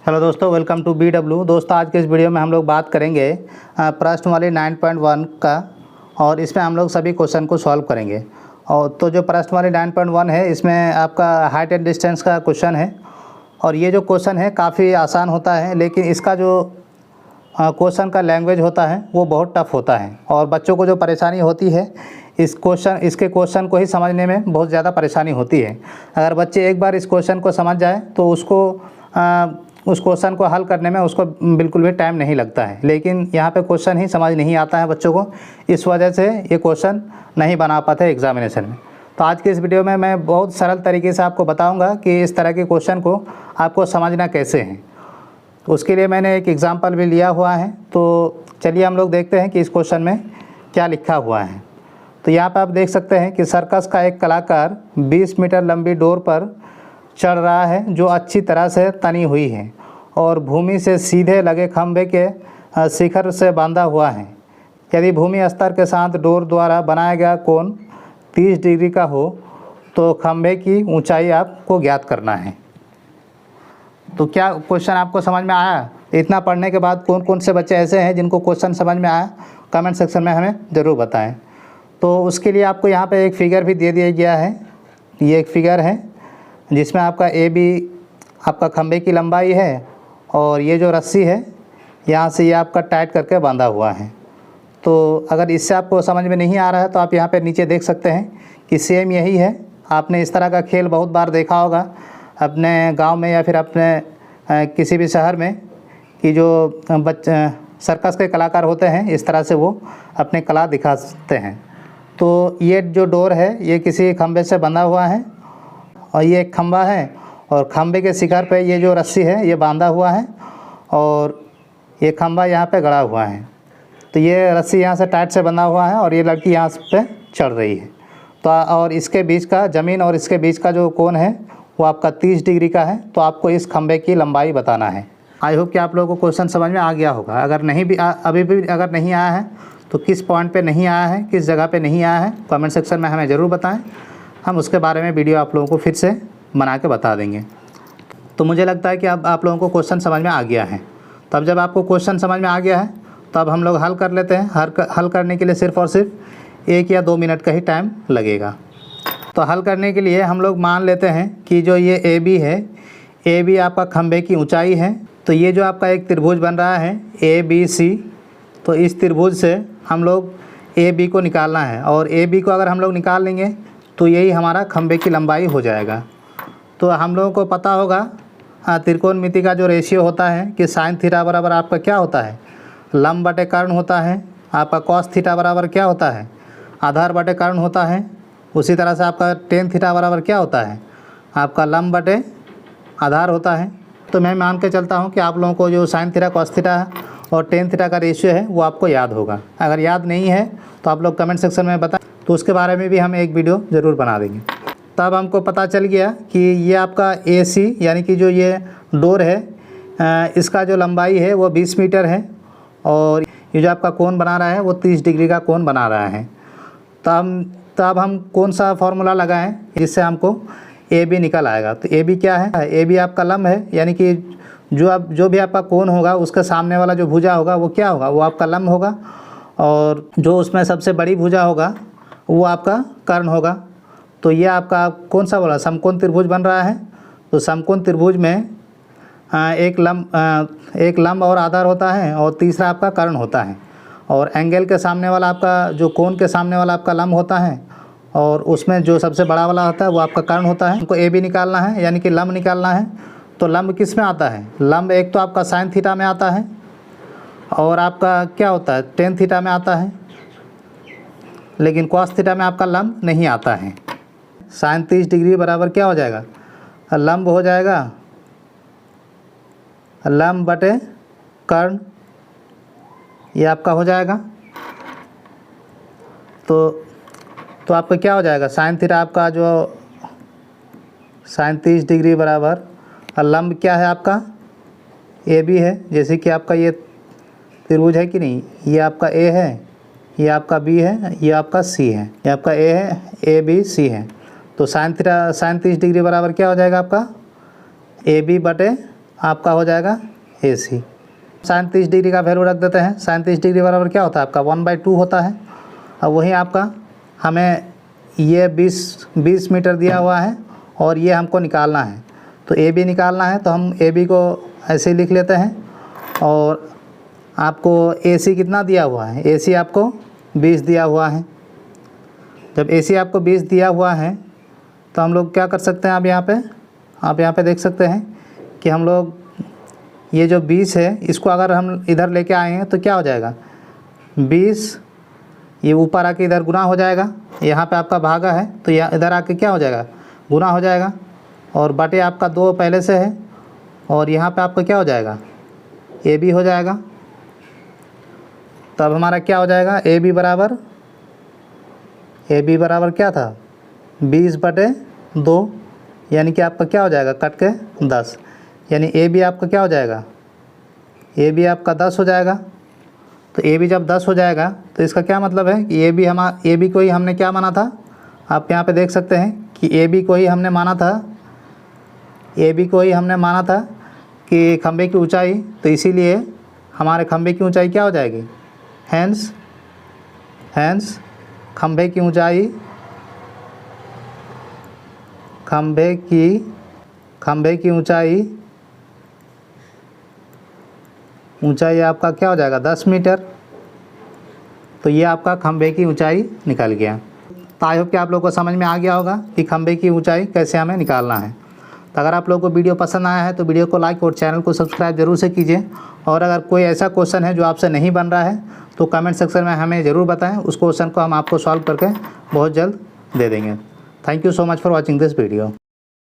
Hello दोस्तों, welcome to BW। दोस्तों, आज के इस वीडियो में हम लोग बात करेंगे प्रश्नवाली 9.1 का, और इसमें हम लोग सभी क्वेश्चन को सॉल्व करेंगे। और तो जो प्रश्नवाली 9.1 है, इसमें आपका हाइट एंड डिस्टेंस का क्वेश्चन है। और ये जो क्वेश्चन है काफ़ी आसान होता है, लेकिन इसका जो क्वेश्चन का लैंग्वेज होता है वो बहुत टफ होता है। और बच्चों को जो परेशानी होती है इसके क्वेश्चन को ही समझने में बहुत ज़्यादा परेशानी होती है। अगर बच्चे एक बार इस क्वेश्चन को समझ जाए तो उस क्वेश्चन को हल करने में उसको बिल्कुल भी टाइम नहीं लगता है। लेकिन यहाँ पे क्वेश्चन ही समझ नहीं आता है बच्चों को, इस वजह से ये क्वेश्चन नहीं बना पाते एग्जामिनेशन में। तो आज के इस वीडियो में मैं बहुत सरल तरीके से आपको बताऊंगा कि इस तरह के क्वेश्चन को आपको समझना कैसे है। तो उसके लिए मैंने एक एग्जाम्पल भी लिया हुआ है। तो चलिए हम लोग देखते हैं कि इस क्वेश्चन में क्या लिखा हुआ है। तो यहाँ पर आप देख सकते हैं कि सर्कस का एक कलाकार 20 मीटर लंबी डोर पर चढ़ रहा है जो अच्छी तरह से तनी हुई है और भूमि से सीधे लगे खंभे के शिखर से बांधा हुआ है। यदि भूमि स्तर के साथ डोर द्वारा बनाया गया कोण 30 डिग्री का हो तो खंभे की ऊंचाई आपको ज्ञात करना है। तो क्या क्वेश्चन आपको समझ में आया? इतना पढ़ने के बाद कौन कौन से बच्चे ऐसे हैं जिनको क्वेश्चन समझ में आया, कमेंट सेक्शन में हमें ज़रूर बताएं। तो उसके लिए आपको यहाँ पे एक फ़िगर भी दे दिया गया है। ये एक फ़िगर है जिसमें आपका AB आपका खंभे की लंबाई है और ये जो रस्सी है यहाँ से ये आपका टाइट करके बांधा हुआ है। तो अगर इससे आपको समझ में नहीं आ रहा है तो आप यहाँ पे नीचे देख सकते हैं कि सेम यही है। आपने इस तरह का खेल बहुत बार देखा होगा अपने गांव में या फिर अपने किसी भी शहर में, कि जो सर्कस के कलाकार होते हैं इस तरह से वो अपने कला दिखाते हैं। तो ये जो डोर है ये किसी खंभे से बंधा हुआ है और ये एक खंभा है और खंभे के शिखर पे ये जो रस्सी है ये बांधा हुआ है और ये खंभा यहाँ पे गड़ा हुआ है। तो ये रस्सी यहाँ से टाइट से बंधा हुआ है और ये लड़की यहाँ पे चढ़ रही है। तो और इसके बीच का ज़मीन और इसके बीच का जो कोण है वो आपका 30 डिग्री का है। तो आपको इस खंभे की लंबाई बताना है। आई होप कि आप लोगों को क्वेश्चन समझ में आ गया होगा। अगर नहीं भी अभी भी अगर नहीं आया है तो किस पॉइंट पे नहीं आया है, किस जगह पे नहीं आया है, कमेंट सेक्शन में हमें ज़रूर बताएं। हम उसके बारे में वीडियो आप लोगों को फिर से बना के बता देंगे। तो मुझे लगता है कि अब आप लोगों को क्वेश्चन समझ में आ गया है। तो अब जब आपको क्वेश्चन समझ में आ गया है तो अब हम लोग हल कर लेते हैं। हल करने के लिए सिर्फ़ और सिर्फ 1 या 2 मिनट का ही टाइम लगेगा। तो हल करने के लिए हम लोग मान लेते हैं कि जो ये AB है, AB आपका खंभे की ऊंचाई है। तो ये जो आपका एक त्रिभुज बन रहा है ABC, तो इस त्रिभुज से हम लोग AB को निकालना है और AB को अगर हम लोग निकाल लेंगे तो यही हमारा खंभे की लंबाई हो जाएगा। तो हम लोगों को पता होगा त्रिकोणमिति का जो रेशियो होता है कि साइन थीटा बराबर आपका क्या होता है, लंब बटे कर्ण होता है। आपका कॉस थीटा बराबर क्या होता है, आधार बटे कर्ण होता है। उसी तरह से आपका टेन थीटा बराबर क्या होता है, आपका लंब बटे आधार होता है। तो मैं मान के चलता हूँ कि आप लोगों को जो साइन थीटा कॉस थीटा और टेन थीटा का रेशियो है वो आपको याद होगा। अगर याद नहीं है तो आप लोग कमेंट सेक्शन में बताएं, तो उसके बारे में भी हम एक वीडियो ज़रूर बना देंगे। तब हमको पता चल गया कि ये आपका AC यानी कि जो ये डोर है इसका जो लंबाई है वो 20 मीटर है और ये जो आपका कोण बना रहा है वो 30 डिग्री का कोण बना रहा है। तब हम कौन सा फार्मूला लगाएं जिससे हमको AB निकल आएगा। तो AB क्या है, AB आपका लंब है, यानी कि जो भी आपका कोण होगा उसके सामने वाला जो भुजा होगा वो क्या होगा, वो आपका लंब होगा। और जो उसमें सबसे बड़ी भुजा होगा वो आपका कर्ण होगा। तो ये आपका कौन सा बोला, समकोण त्रिभुज बन रहा है। तो समकोण त्रिभुज में एक लंब और आधार होता है और तीसरा आपका कर्ण होता है। और एंगल के सामने वाला आपका जो कोण के सामने वाला आपका लंब होता है और उसमें जो सबसे बड़ा वाला होता है वो आपका कर्ण होता है। हमको AB निकालना है यानी कि लंब निकालना है। तो लंब किस में आता है, लंब एक तो आपका साइन थीटा में आता है और आपका क्या होता है टेन थीटा में आता है, लेकिन कॉस थीटा में आपका लंब नहीं आता है। साइन 30 डिग्री बराबर क्या हो जाएगा, लंब हो जाएगा लंब बटे कर्ण, ये आपका हो जाएगा। तो आपका क्या हो जाएगा, साइन थीटा आपका जो साइन 30 डिग्री बराबर लंब क्या है आपका AB है। जैसे कि आपका ये त्रिभुज है कि नहीं, ये आपका A है, ये आपका B है, ये आपका C है, ये आपका A है, ABC है। तो साइन 30 डिग्री बराबर क्या हो जाएगा आपका AB बटे आपका हो जाएगा AC। साइन 30 डिग्री का वैल्यू रख देते हैं। साइन 30 डिग्री बराबर क्या होता है आपका 1/2 होता है। अब वही आपका हमें ये 20 मीटर दिया हुआ है और ये हमको निकालना है, तो AB निकालना है, तो हम AB को ऐसे ही लिख लेते हैं। और आपको AC कितना दिया हुआ है, AC आपको 20 दिया हुआ है। जब AC आपको 20 दिया हुआ है तो हम लोग क्या कर सकते हैं, आप यहाँ पे देख सकते हैं कि हम लोग ये जो 20 है इसको अगर हम इधर लेके आए हैं तो क्या हो जाएगा, 20 ये ऊपर आके इधर गुना हो जाएगा। यहाँ पे आपका भागा है तो यहाँ इधर आके क्या हो जाएगा, गुना हो जाएगा। और बटे आपका 2 पहले से है और यहाँ पे आपका क्या हो जाएगा, AB हो जाएगा। तब हमारा क्या हो जाएगा, AB बराबर क्या था 20/2, यानी कि आपका क्या हो जाएगा कट के 10, यानी AB आपका क्या हो जाएगा, AB आपका 10 हो जाएगा। तो AB जब 10 हो जाएगा तो इसका क्या मतलब है कि AB को ही हमने क्या माना था, आप यहाँ पे देख सकते हैं कि AB को ही हमने माना था कि खंभे की ऊंचाई, तो इसीलिए हमारे खंभे की ऊंचाई क्या हो जाएगी, हैंस खंभे की ऊंचाई आपका क्या हो जाएगा 10 मीटर। तो ये आपका खंभे की ऊंचाई निकल गया। तो आई होप कि आप लोगों को समझ में आ गया होगा कि खंभे की ऊंचाई कैसे हमें निकालना है। तो अगर आप लोगों को वीडियो पसंद आया है तो वीडियो को लाइक और चैनल को सब्सक्राइब जरूर से कीजिए। और अगर कोई ऐसा क्वेश्चन है जो आपसे नहीं बन रहा है तो कमेंट सेक्शन में हमें ज़रूर बताएं, उस क्वेश्चन को हम आपको सॉल्व करके बहुत जल्द दे देंगे। Thank you so much for watching this video.